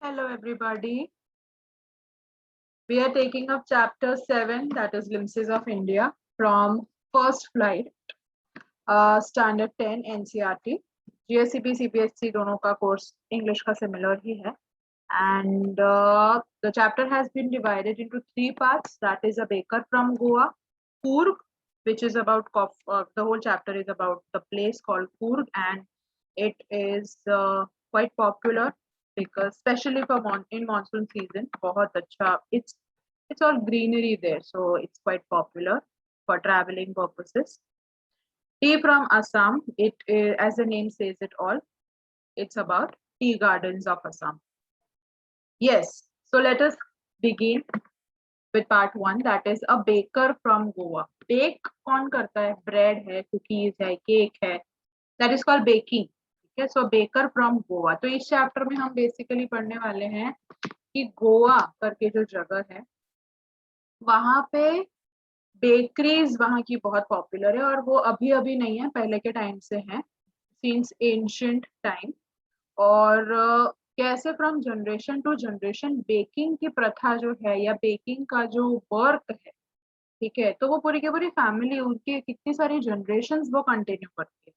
Hello, everybody. We are taking up chapter 7, that is Glimpses of India, from First Flight, Standard 10 NCERT. GSCP, CPSC दोनों का course English का similar ही है. And the chapter has been divided into 3 parts. That is a baker from Goa, Coorg, which is about the whole chapter is about the place called Coorg, and it is quite popular because especially for in monsoon season, बहुत अच्छा. It's all greenery there, so it's quite popular for traveling purposes. Tea from Assam. It is, as the name says it all, it's about tea gardens of Assam. Yes, so let us begin with part 1, that is a baker from Goa. Bake कौन करता है? Bread है, cookies है, cake है. That is called baking. ठीक है, so baker from Goa. तो इस चैप्टर में हम बेसिकली पढ़ने वाले हैं कि गोवा करके जो जगह है वहां पे बेकरीज वहां की बहुत पॉपुलर है, और वो अभी अभी नहीं है, पहले के टाइम से है, सिंस एंशिएंट टाइम. और कैसे from generation to generation baking की प्रथा जो है या बेकिंग का जो वर्क है, ठीक है, तो वो पूरी की पूरी फैमिली, उनकी कितनी सारी जनरेशंस वो कंटिन्यू करती है.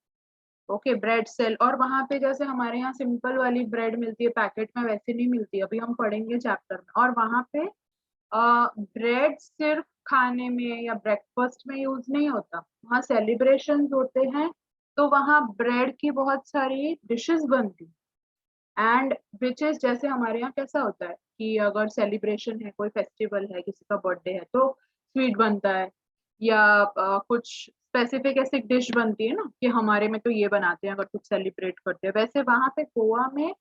Okay, bread sale. और वहां पे जैसे हमारे यहाँ सिंपल वाली ब्रेड मिलती है पैकेट में, वैसे नहीं मिलती, अभी हम पढ़ेंगे चैप्टर में. और वहां पे ब्रेड सिर्फ खाने में या ब्रेकफास्ट में यूज नहीं होता, वहाँ सेलिब्रेशंस होते हैं, तो वहाँ ब्रेड की बहुत सारी डिशेस बनती. एंड विच इज, जैसे हमारे यहाँ कैसा होता है कि अगर सेलिब्रेशन है, कोई फेस्टिवल है, किसी का बर्थडे है, तो स्वीट बनता है या कुछ स्पेसिफिक ऐसी डिश बनती है ना कि हमारे में तो ये बनाते हैं अगर कुछ सेलिब्रेट करते हैं. वैसे वहां पे गोवा में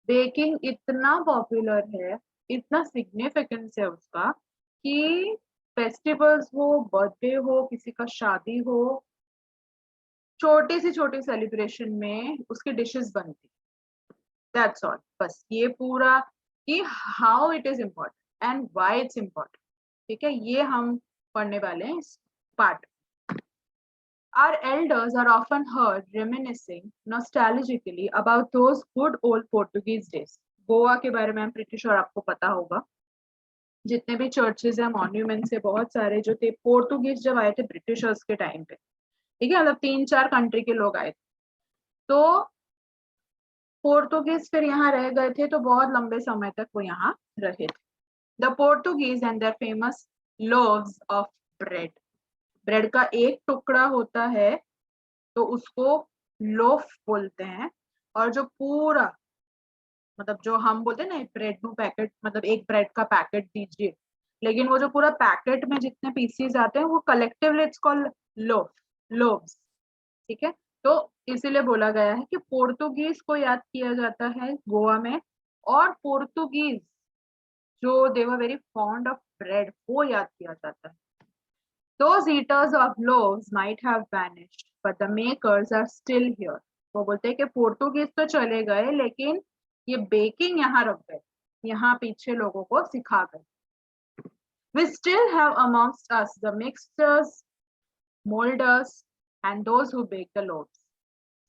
बेकिंग इतना पॉपुलर है, इतना सिग्निफिकेंस है उसका कि फेस्टिवल्स हो, बर्थडे हो, किसी का शादी हो, छोटी सी छोटी सेलिब्रेशन में उसकी डिशेस बनती. That's all. बस ये पूरा कि how it is important and why it's important. ठीक है, ये हम पढ़ने वाले हैं इस part. Our elders are often heard reminiscing nostalgically about those good old Portuguese days. Goa के बारे में I'm pretty sure आपको पता होगा. जितने भी चर्चेज है, मॉन्यूमेंट्स है, बहुत सारे जो थे, पोर्टुगीज जब आए थे ब्रिटिशर्स के टाइम पे, ठीक है, मतलब 3-4 कंट्री के लोग आए थे, तो पोर्टुगीज फिर यहाँ रह गए थे, तो बहुत लंबे समय तक वो यहाँ रहे थे. The Portuguese and their famous loaves of bread. Bread का एक टुकड़ा होता है तो उसको लोफ बोलते हैं, और जो पूरा, मतलब जो हम बोलते हैं ना ब्रेड नु पैकेट, मतलब एक ब्रेड का पैकेट दीजिए, लेकिन वो जो पूरा पैकेट में जितने पीसीज आते हैं वो collectively it's called loaf, loaves. ठीक है, तो इसीलिए बोला गया है कि पोर्टुगीज को याद किया जाता है गोवा में, और पोर्टुगीज जो they were very fond of bread वो याद किया जाता है. Those eaters of loaves might have vanished, but the makers are still here. वो बोलते हैं कि पोर्टुगीज तो चले गए, लेकिन ये बेकिंग यहाँ रख गए, यहाँ पीछे लोगों को सिखा गए. We still have amongst us the mixers, molders, and those who bake the loaves.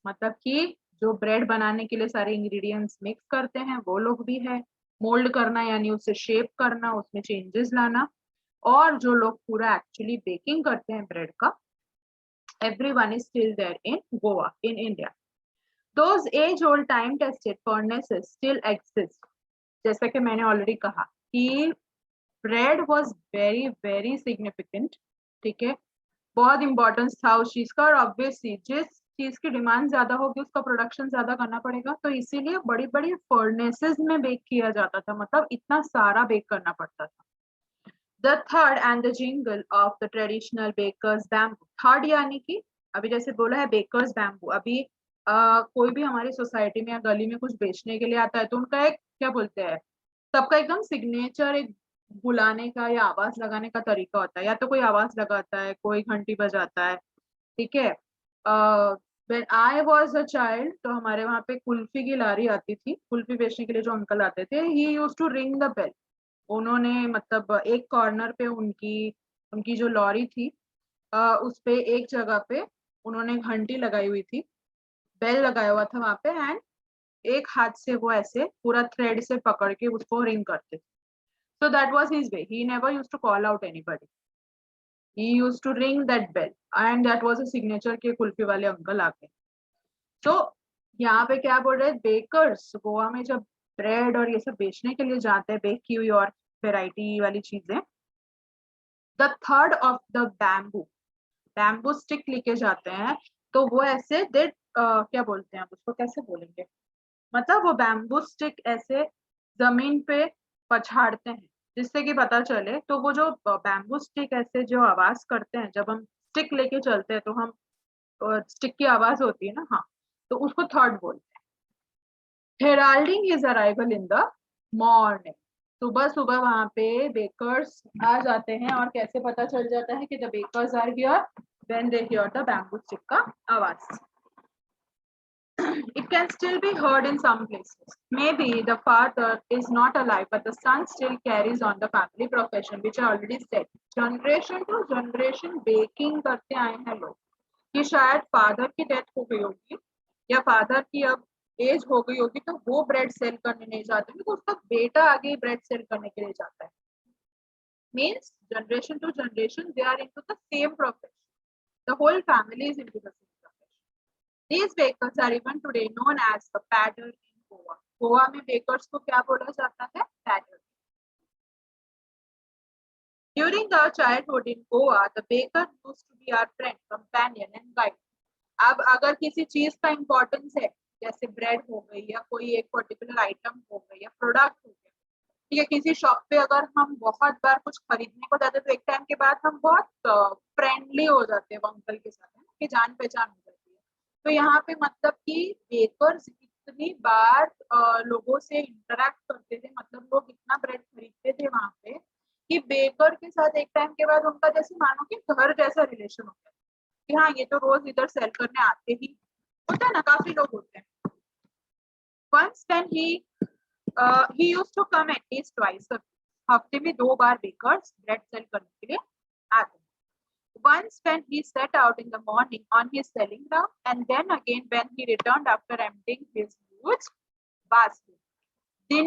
मतलब कि जो ब्रेड बनाने के लिए सारे इंग्रेडिएंट्स मिक्स करते हैं वो लोग भी है, मोल्ड करना यानी उसे शेप करना, उसमें चेंजेस लाना, और जो लोग पूरा एक्चुअली बेकिंग करते हैं ब्रेड का, everyone is still there in Goa, in India. Those age-old time-tested furnaces still exist. जैसा कि मैंने ऑलरेडी कहा कि bread was very very significant. ठीक है, बहुत इंपॉर्टेंस था उस चीज का, और ऑब्वियसली जिस चीज की डिमांड ज्यादा होगी उसका प्रोडक्शन ज्यादा करना पड़ेगा, तो इसीलिए बड़ी बड़ी फर्नेसेस में बेक किया जाता था, मतलब इतना सारा बेक करना पड़ता था. The third and the jingle of the traditional baker's bamboo. Third यानी कि अभी जैसे बोला है baker's bamboo, अभी कोई भी हमारी सोसाइटी में या गली में कुछ बेचने के लिए आता है तो उनका एक क्या बोलते हैं, सबका एकदम सिग्नेचर एक बुलाने का या आवाज लगाने का तरीका होता है. या तो कोई आवाज लगाता है, कोई घंटी बजाता है. ठीक है, when I was a child, तो हमारे वहाँ पे कुल्फी की लारी आती थी, कुल्फी बेचने के लिए जो अंकल आते थे, he used to ring the bell. उन्होंने मतलब एक कॉर्नर पे उनकी उनकी जो लॉरी थी, उस पे एक जगह पे उन्होंने घंटी लगाई हुई थी, बेल लगाया हुआ था वहां पे, एंड एक हाथ से वो ऐसे पूरा थ्रेड से पकड़ के उसको रिंग करते। So that was his way. He never used to call out anybody. He used to ring that bell, and that was a signature के कुल्फी वाले अंकल आके। तो यहाँ पे क्या बोल रहे हैं, बेकर्स गोवा में जब ब्रेड और ये सब बेचने के लिए जाते हैं, बेक की हुई और वेराइटी वाली चीजें, the third of the bamboo stick लेके जाते हैं। तो वो ऐसे दे क्या बोलते हैं उसको, कैसे बोलेंगे, मतलब वो बैम्बू स्टिक ऐसे जमीन पे पछाड़ते हैं जिससे कि पता चले। तो वो जो बैम्बू स्टिक ऐसे जो आवाज करते हैं जब हम स्टिक लेके चलते हैं, तो हम स्टिक की आवाज होती है ना, हाँ, तो उसको थर्ड बोलते हैं। Heralding his arrival in the morning, सुबह सुबह वहां पे बेकर्स आ जाते हैं, और कैसे पता चल जाता है कि the bakers are here when they hear the bamboo stick का आवाज। It can still be heard in some places. Maybe the father is not alive, but the son still carries on the family profession, which I already said. Generation to generation baking करते आए हैं लोग, कि शायद father की death हो गई होगी या फादर की अब एज हो गई होगी, तो वो ब्रेड सेल करने नहीं जाते, तो उसका बेटा आगे ब्रेड सेल करने के लिए जाता है। Means generation to generation they are into the same profession. The whole family is into the same profession. These bakers are even today known as the padder in Goa. Goa में bakers को क्या बोला जाता है, pader. During our childhood in Goa, the baker used to be our friend, companion and guide. अब अगर किसी चीज का इम्पोर्टेंस है, जैसे ब्रेड हो गई या कोई एक पर्टिकुलर आइटम हो गई या प्रोडक्ट हो गया, ठीक है, किसी शॉप पे अगर हम बहुत बार कुछ खरीदने को जाते हैं तो एक टाइम के बाद हम बहुत फ्रेंडली हो जाते हैं वो अंकल के साथ, है ना, कि जान पहचान हो जाती है। तो यहाँ पे मतलब कि बेकर्स इतनी बार लोगों से इंटरेक्ट करते थे, मतलब लोग इतना ब्रेड खरीदते थे वहां पे, कि बेकर के साथ एक टाइम के बाद उनका जैसे मानो कि घर जैसा रिलेशन हो गया, कि हाँ ये तो रोज इधर सेल करने आते ही होता है ना, काफी लोग होते हैं। Once when he used to come at least twice a week. हफ्ते में 2 बार बेकर्स ब्रेड सेल करने के लिए आते हैं। Once when he set out in the morning on his selling round, and then again when he returned after emptying his huge basket. दिन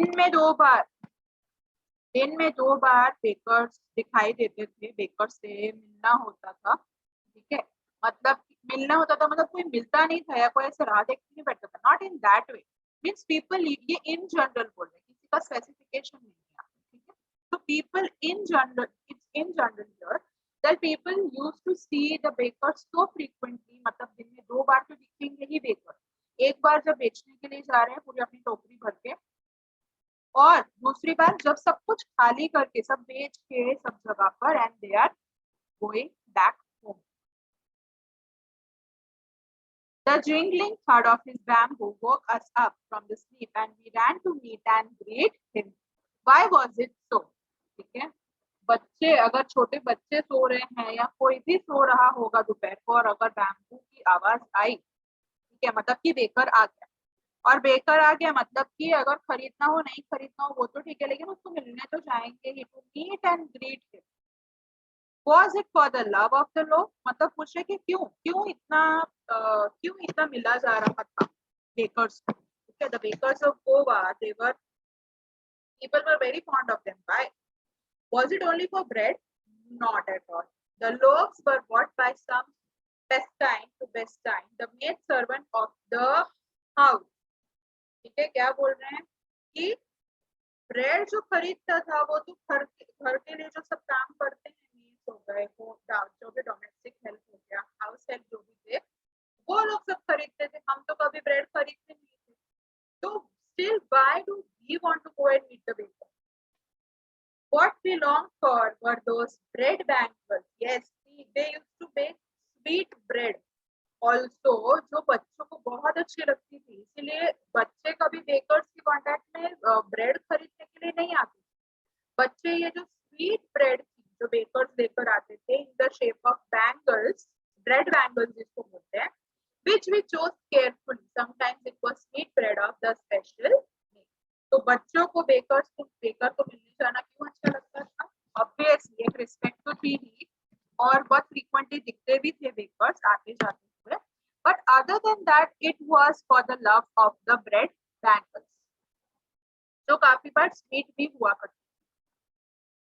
में दो बार बेकर्स दिखाई देते थे, बेकर से मिलना होता था, ठीक है, मतलब मिलना होता था, मतलब कोई मिलता नहीं था या कोई ऐसे राह देखते नहीं बैठता था, not in that way. Means people, ये इन जनरल बोल रहे हैं, किसी का स्पेसिफिकेशन नहीं है, ठीक है। तो people in general, it's in general here that people used to see the bakers so frequently, मतलब दिन में 2 बार तो दिखेंगे ही बेकर। एक बार जब बेचने के लिए जा रहे हैं पूरी अपनी टोकरी भर के, और दूसरी बार जब सब कुछ खाली करके सब बेच के सब जगह पर, and they are going back home. The jingling thud of his bamboo woke us up from the sleep, and we ran to meet and greet him. Why was it so? ठीक है, बच्चे, अगर छोटे बच्चे सो रहे हैं या कोई भी सो रहा होगा दोपहर को, और अगर बैम्बू की आवाज आई, ठीक है, मतलब कि बेकर आ गया, और बेकर आ गया मतलब कि अगर खरीदना हो नहीं खरीदना हो वो तो ठीक है, लेकिन उसको मिलने तो जाएंगे ही, to meet and greet him. Was it for the love of the Lord? मतलब पूछे कि क्यों क्यों इतना मिला जा रहा था बेकर्स को। Okay, the bakers of Goa, people were very fond of them. Why? Was it only for bread? Not at all. The loaves were bought by some Pestine to Bestine, the maid servant of the house. ठीक है, क्या बोल रहे हैं कि bread जो खरीदता था वो तो घर के लिए जो सब काम करते हैं, मील्स हो गए, जो भी डोमेस्टिक हेल्प हो गया, हाउस हेल्प जो भी थे, वो लोग सब खरीदते थे, हम तो कभी ब्रेड खरीदते नहीं थे। तो still why do we want to go and meet the baker? What we longed for were those bread bangles. Yes, they used to bake sweet bread. Also, जो बच्चों को बहुत अच्छी लगती थी, इसीलिए बच्चे कभी बेकर्स के कांटेक्ट में ब्रेड खरीदने के लिए नहीं आते। बच्चे ये जो स्वीट ब्रेड थी जो बेकर्स लेकर आते थे in the shape of bangles, bread bangles जिसको बोलते हैं, which we chose carefully. Sometimes it was sweet bread of the special name. तो बच्चों को बेकर को मिलने जाना क्यों अच्छा लगता था? ऑब्वियसली एक रिस्पेक्ट तो थी ही, और बहुत फ्रीक्वेंटली दिखते भी थे बेकर्स आते जाते हुए, but other than that it was for the love of the bread bangles, जो काफी बार स्वीट भी हुआ करती।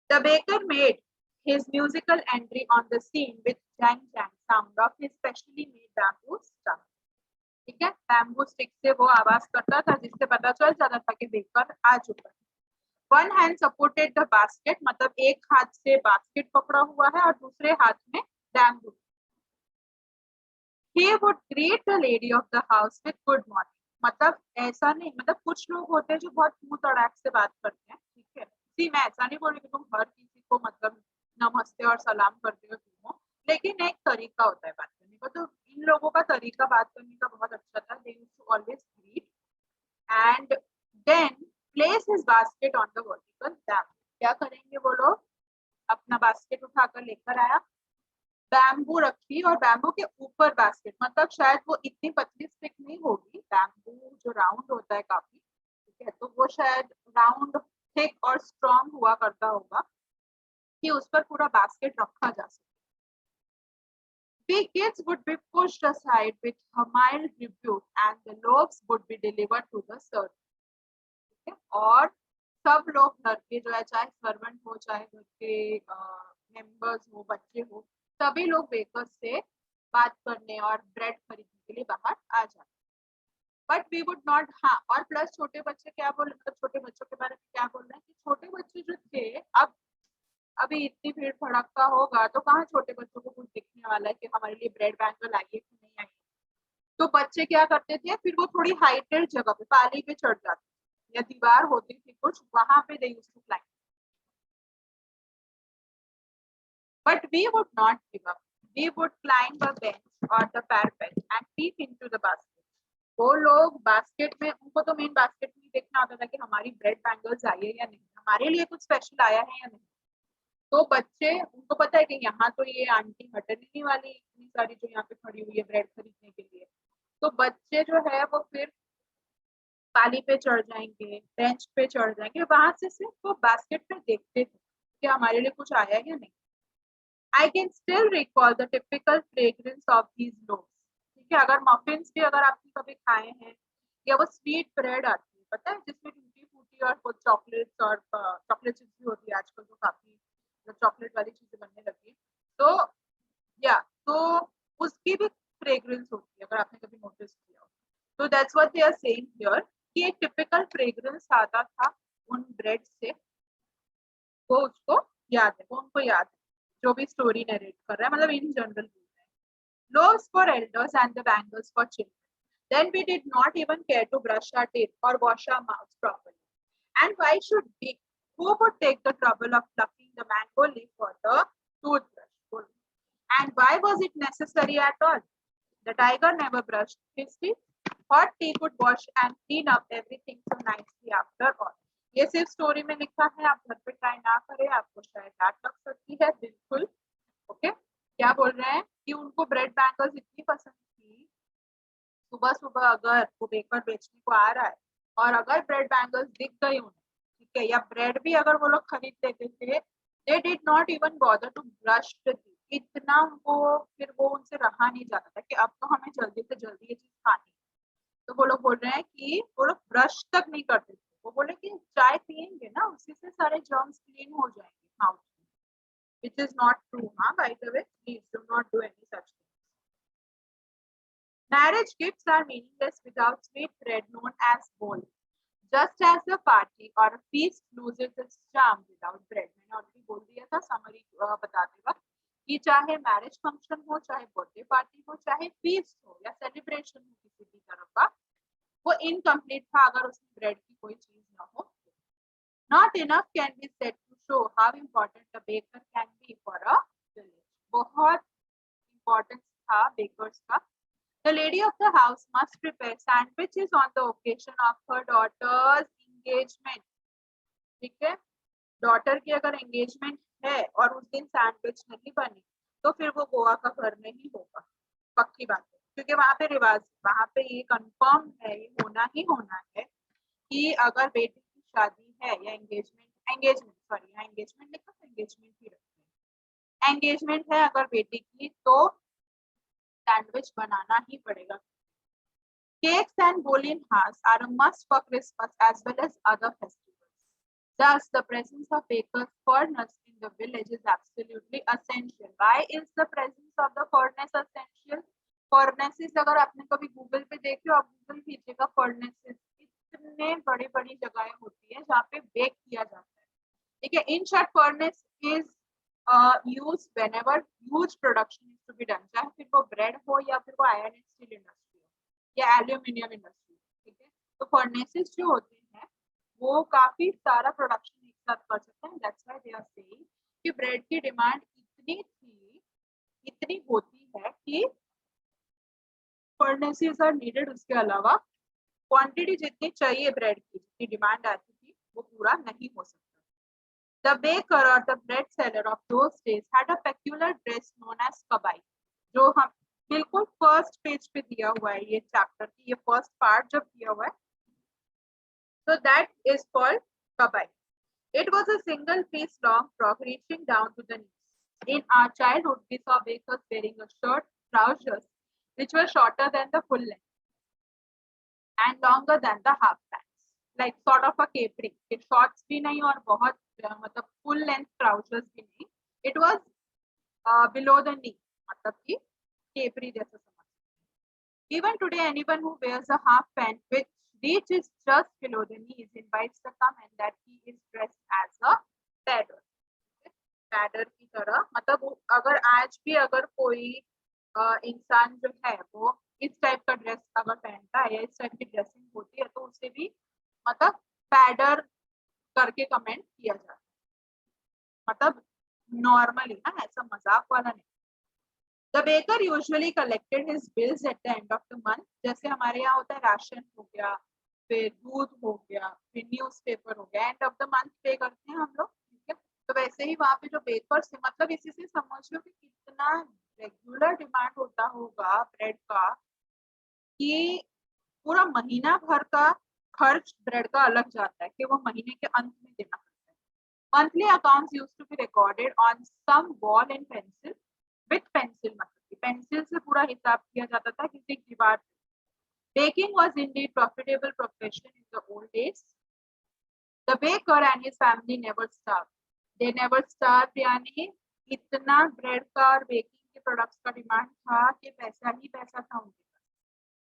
The baker made his musical entry on the scene with jang jang sound of his specially made bamboo stump. ठीक है, bamboo stick से वो आवाज करता था जिससे पता चल जाता था कि बेकर आ चुका है। One hand supported the basket, मतलब एक हाथ से बास्केट पकड़ा हुआ है और दूसरे हाथ में bamboo. He would greet the lady of the house with good morning, मतलब ऐसा नहीं, मतलब कुछ लोग होते हैं जो बहुत मुंह तड़ाक से बात करते हैं, ठीक है। सी मैं ऐसा नहीं बोल रही कि तुम हर किसी को मतलब नमस्ते और सलाम करते हो तुम, लेकिन एक तरीका होता है बात करने का। तो इन लोगों का तरीका बात करने का बहुत अच्छा था। They used to always greet and then place his basket on the vertical lamp. क्या करेंगे वो लोग, अपना बास्केट उठाकर लेकर आया, बैम्बू रखी और बैम्बू के ऊपर बास्केट, मतलब शायद वो इतनी पतली स्टिक नहीं होगी, बैम्बू जो राउंड होता है काफी, ठीक है, तो वो शायद राउंड थिक और स्ट्रॉन्ग हुआ करता होगा कि उस पर पूरा बास्केट रखा जा सके। We kids would be pushed aside with a mild rebuke and the loaves would be delivered to the servant. ठीक है, और सब लोग घर के जो है, चाहे सर्वेंट हो चाहे घर के मेंबर्स हो, बच्चे हो, सभी लोग बेकर से बात करने और ब्रेड खरीदने के लिए बाहर आ जाते। बट वी वुड नॉट, हाँ, और प्लस छोटे बच्चे क्या बोल, मतलब छोटे बच्चों के बारे में क्या बोल रहे हैं कि छोटे बच्चे जो थे, अब अभी इतनी भीड़ भड़का होगा तो कहाँ छोटे बच्चों को कुछ दिखने वाला है कि हमारे लिए ब्रेड बैंगल आई है कि नहीं आई। तो बच्चे क्या करते थे, फिर वो थोड़ी हाइटेड जगह पे पाली पे चढ़ जाते या दीवार होती थी कुछ, वहां पे they used to climb. But we would not give up. We would climb a bench or the parapet and peep into the basket. वो लोग बास्केट में, उनको तो मेन बास्केट में देखना होता था कि हमारी ब्रेड बैंगल्स आई है या नहीं, हमारे लिए कुछ स्पेशल आया है या नहीं। तो बच्चे, उनको पता है कि यहाँ तो ये आंटी हटने वाली इतनी सारी जो यहाँ पे खड़ी हुई है ब्रेड खरीदने के लिए, तो बच्चे जो है वो फिर पाली पे चढ़ जाएंगे, बेंच पे चढ़ जाएंगे, वहां से सिर्फ वो बास्केट पे देखते थे कि हमारे लिए कुछ आया या नहीं। I can still recall the typical fragrance of these loaves. ठीक है, अगर मफिन्स भी अगर आपने कभी खाए हैं, या वो स्वीट ब्रेड आती है, पता है, जिसमें टूटी फूटी और कुछ चॉकलेट्स और चॉकलेट चिप्स भी होती है आजकल, तो काफी चॉकलेट वाली चीजें बनने लगी, तो या तो उसकी भी फ्रेग्रेंस होती है, अगर आपने कभी नोटिस किया हो। तो that's what they are saying here कि एक टिपिकल फ्रेग्रेंस आता था उन ब्रेड से, वो उसको याद है, वो उनको याद है, जो भी स्टोरी नरेट कर रहा है, मतलब इन जनरल बोल रहा है। Loaves for elders and the bangles for children. Then we did not even care to brush our teeth or wash our mouths properly. And why should we? Who would take the trouble of plucking the mango leaf for the toothbrush? And why was it necessary at all? The tiger never brushed his teeth. Hot tea could wash and clean up everything so nicely after all. ये सिर्फ story में लिखा है, आप घर पे try ना करें, आपको शायद डांट लग सकती है, बिल्कुल। ओके, क्या बोल रहे हैं कि उनको ब्रेड बैंगल्स इतनी पसंद थी, सुबह सुबह अगर वो बेकर बेचने को आ रहा है और अगर ब्रेड बैंगल्स दिख गई उन्हें, ठीक है, या ब्रेड भी अगर वो लोग खरीद लेते थे, they did not even bother to brush the teeth. इतना उनको, फिर वो उनसे रहा नहीं जाता था कि अब तो हमें जल्दी से जल्दी ये चीज खानी। तो वो लोग बोल रहे हैं कि वो लोग ब्रश तक नहीं करते थे, वो बोले कि चाय पियेंगे ना, उसी से सारे जर्म्स क्लीन हो जाएंगे माउथ में, which is not true, हाँ, by the way, please do not do any such thing. Marriage gifts are meaningless without sweet bread known as bol, just as a party or a feast loses its charm without bread. मैंने already बोल दिया था summary बताते वक्त कि चाहे marriage function हो, चाहे बर्थडे पार्टी हो, चाहे फीस्ट हो या सेलिब्रेशन हो किसी भी तरह का, वो इनकम्प्लीट था अगर उसमें ब्रेड की कोई चीज ना हो। Not enough can be said to show how important a baker can be for a village. बहुत important था bakers का। The lady of the house must prepare sandwiches on the occasion of her daughter's engagement. ठीक है, daughter की अगर engagement है और उस दिन सैंडविच नहीं बनी, तो फिर वो गोवा का घर नहीं होगा, पक्की बात है, क्योंकि वहां पे रिवाज, वहां पे ये कंफर्म है, ये होना ही होना है कि अगर बेटी की शादी है या एंगेजमेंट लिखा, एंगेजमेंट ही रखते हैं, एंगेजमेंट है अगर बेटी की, तो सैंडविच बनाना ही पड़ेगा। Cakes and bolinhas are a must for Christmas as well as other festivals. Thus, the presence of bakers' furnace in the village is absolutely essential. Why is the presence of the furnace essential? Furnaces अगर आपने कभी Google पे देखे हो, आप Google कीजिएगा furnaces, इतने बड़ी बड़ी जगहें होती है जहाँ पे बेक किया जाता है. ठीक है. In short, furnace is used whenever huge production is to be done. चाहे फिर वो bread हो या फिर वो iron and steel industry हो या aluminium industry. ठीक है. तो furnaces जो होते हैं वो काफी सारा प्रोडक्शन एक साथ कर सकते हैं. That's why they are saying कि ब्रेड की डिमांड इतनी होती है कि फर्नेसेस आर नीडेड. उसके अलावा क्वांटिटी जितनी चाहिए ब्रेड की, जितनी डिमांड आती थी, वो पूरा नहीं हो सकता. The baker or the bread seller of those days had a peculiar dress known as kabai. जो हम बिल्कुल फर्स्ट पेज पे दिया हुआ है ये चैप्टर की, ये फर्स्ट पार्ट जब दिया हुआ है, so that is called kabai. It was a single piece long frock reaching down to the knees. In our childhood, we saw bakers wearing a shirt, trousers, which were shorter than the full length and longer than the half pants, like sort of a capri. It shorts भी नहीं और बहुत मतलब full length trousers भी नहीं. It was below the knee, मतलब कि capri जैसा समझ. Even today, anyone who wears a half pant which reaches just below the knees invites the comment that he is dressed as a padder. Pader की तरह, मतलब अगर आज भी अगर कोई इंसान जो है वो इस टाइप का ड्रेस अगर पहनता है या इस टाइप की ड्रेसिंग होती है तो उसे भी मतलब पैडर करके कमेंट किया जाता है. मतलब नॉर्मली ना, ऐसा मजाक वाला नहीं. The baker usually collected his bills at the end of the month. जैसे हमारे यहाँ होता है राशन हो गया, फिर दूध हो गया, फिर न्यूज़पेपर हो गया, एंड ऑफ द मंथ पे करते हैं हम लोग. ठीक है. तो वैसे ही वहाँ पे जो बेकर्स है, मतलब इसी से समझिए कि कितना रेगुलर डिमांड होता होगा ब्रेड का कि पूरा महीना भर का खर्च ब्रेड का अलग जाता है कि वो महीने के अंत में देना पड़ता है. Monthly accounts used to be recorded on some wall and pencil with pencil, मतलब पेंसिल से पूरा हिसाब किया जाता था किसी दीवार पे. Baking was indeed profitable profession in the old days. The baker and his family never starved. They never starved यानी इतना ब्रेड का और बेकिंग के प्रोडक्ट्स का डिमांड था कि पैसा ही पैसा था उनके पास.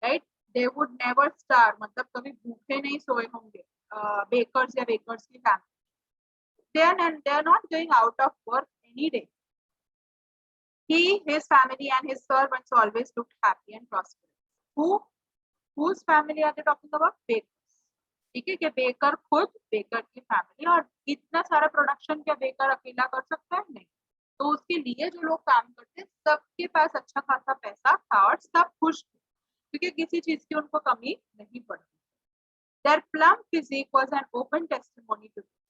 Right. They would never starve, मतलब कभी भूखे नहीं सोए होंगे बेकर्स या बेकर्स की family. They are not going out of work any day. He, his family, and his servants always looked happy and prosperous. Whose family are they talking about? Bakers. ठीक है कि बेकर खुद, baker की family, और इतना सारा production क्या baker अकेला कर सकता है? नहीं. तो उसके लिए जो लोग काम करते हैं सबके पास अच्छा खासा पैसा था और सब खुश थे क्योंकि किसी चीज की उनको कमी नहीं पड़ती. Their plump physique was an open testimony to this.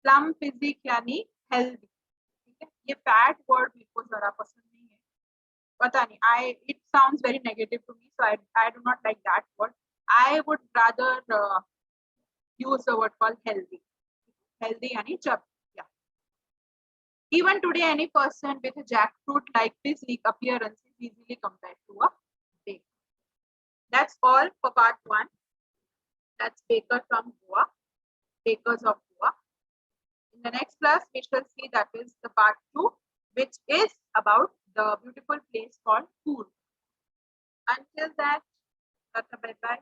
Plump physique यानी healthy. ये फैट वर्ड मेरे को जरा पसंद नहीं है, पता नहीं. It sounds very negative to me, so I do not like that word. I would rather use the word called healthy. Healthy यानी chubby. Yeah. Even today, any person with a jackfruit-like physique appearance is easily compared to a baker. That's all for part 1. That's baker from Goa, bakers of Goa. In the next class, we shall see that is the part 2, which is about the beautiful place called Coorg. Until that, bye bye.